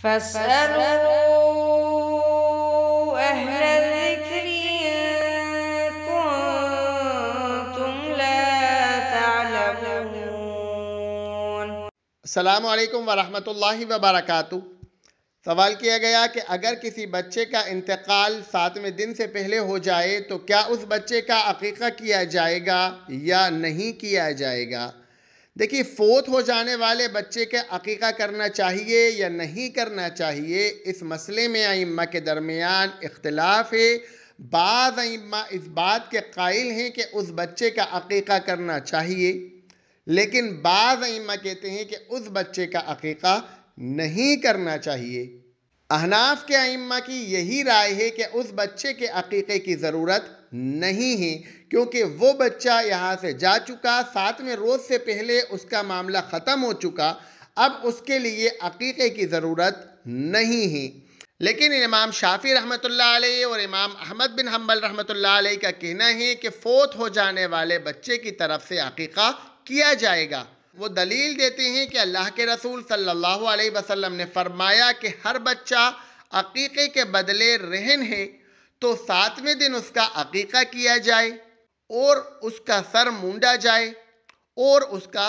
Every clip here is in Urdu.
فاسألوا أهل الذكر إن كنتم لا تعلمون۔ السلام علیکم ورحمۃ اللہ وبرکاتہ۔ سوال کیا گیا کہ اگر کسی بچے کا انتقال 7ویں دن سے پہلے ہو جائے تو کیا اس بچے کا عقیقہ کیا جائے گا یا نہیں کیا جائے گا؟ دیکھیے، فوت ہو جانے والے بچے کے عقیقہ کرنا چاہیے یا نہیں کرنا چاہیے، اس مسئلے میں ائمہ کے درمیان اختلاف ہے۔ بعض ائمہ اس بات کے قائل ہیں کہ اس بچے کا عقیقہ کرنا چاہیے، لیکن بعض ائمہ کہتے ہیں کہ اس بچے کا عقیقہ نہیں کرنا چاہیے۔ احناف کے ائمہ کی یہی رائے ہے کہ اس بچے کے عقیقے کی ضرورت نہیں ہے، کیونکہ وہ بچہ یہاں سے جا چکا، 7ویں روز سے پہلے اس کا معاملہ ختم ہو چکا، اب اس کے لیے عقیقے کی ضرورت نہیں ہے۔ لیکن امام شافعی رحمۃ اللہ علیہ اور امام احمد بن حنبل رحمۃ اللہ علیہ کا کہنا ہے کہ فوت ہو جانے والے بچے کی طرف سے عقیقہ کیا جائے گا۔ وہ دلیل دیتے ہیں کہ اللہ کے رسول صلی اللہ علیہ وسلم نے فرمایا کہ ہر بچہ عقیقے کے بدلے رہن ہے، تو 7ویں دن اس کا عقیقہ کیا جائے اور اس کا سر مونڈا جائے اور اس کا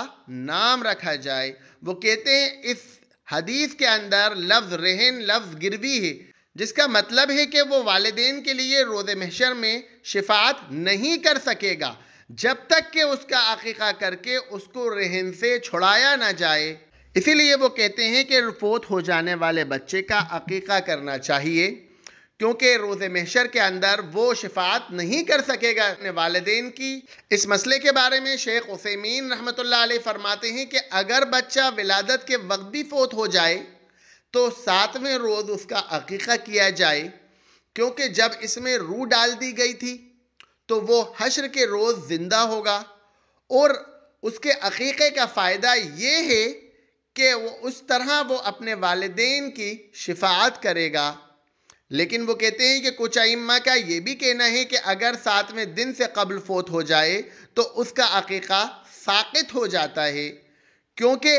نام رکھا جائے۔ وہ کہتے ہیں اس حدیث کے اندر لفظ رہن لفظ گروی ہے، جس کا مطلب ہے کہ وہ والدین کے لیے روز محشر میں شفاعت نہیں کر سکے گا جب تک کہ اس کا عقیقہ کر کے اس کو رہن سے چھڑایا نہ جائے۔ اسی لیے وہ کہتے ہیں کہ فوت ہو جانے والے بچے کا عقیقہ کرنا چاہیے، کیونکہ روز محشر کے اندر وہ شفاعت نہیں کر سکے گا اپنے والدین کی۔ اس مسئلے کے بارے میں شیخ عثیمین رحمۃ اللہ علیہ فرماتے ہیں کہ اگر بچہ ولادت کے وقت بھی فوت ہو جائے تو 7ویں روز اس کا عقیقہ کیا جائے، کیونکہ جب اس میں روح ڈال دی گئی تھی تو وہ حشر کے روز زندہ ہوگا، اور اس کے عقیقے کا فائدہ یہ ہے کہ اس طرح وہ اپنے والدین کی شفاعت کرے گا۔ لیکن وہ کہتے ہیں کہ کچھ ائمہ کا یہ بھی کہنا ہے کہ اگر 7ویں دن سے قبل فوت ہو جائے تو اس کا عقیقہ ساقط ہو جاتا ہے، کیونکہ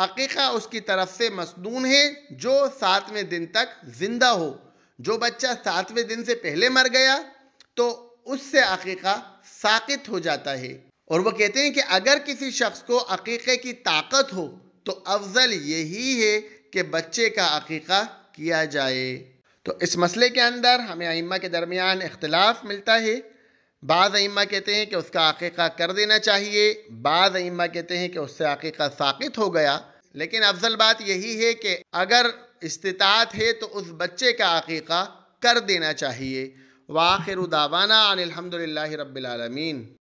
عقیقہ اس کی طرف سے مسنون ہے جو 7ویں دن تک زندہ ہو۔ جو بچہ 7ویں دن سے پہلے مر گیا تو اس سے عقیقہ ساقط ہو جاتا ہے۔ اور وہ کہتے ہیں کہ اگر کسی شخص کو عقیقے کی طاقت ہو تو افضل یہی ہے کہ بچے کا عقیقہ کیا جائے۔ تو اس مسئلے کے اندر ہمیں ائمہ کے درمیان اختلاف ملتا ہے۔ بعض ائمہ کہتے ہیں کہ اس کا عقیقہ کر دینا چاہیے، بعض ائمہ کہتے ہیں کہ اس سے عقیقہ ساقط ہو گیا، لیکن افضل بات یہی ہے کہ اگر استطاعت ہے تو اس بچے کا عقیقہ کر دینا چاہیے۔ وآخر دعوانا ان الحمد للہ رب العالمین۔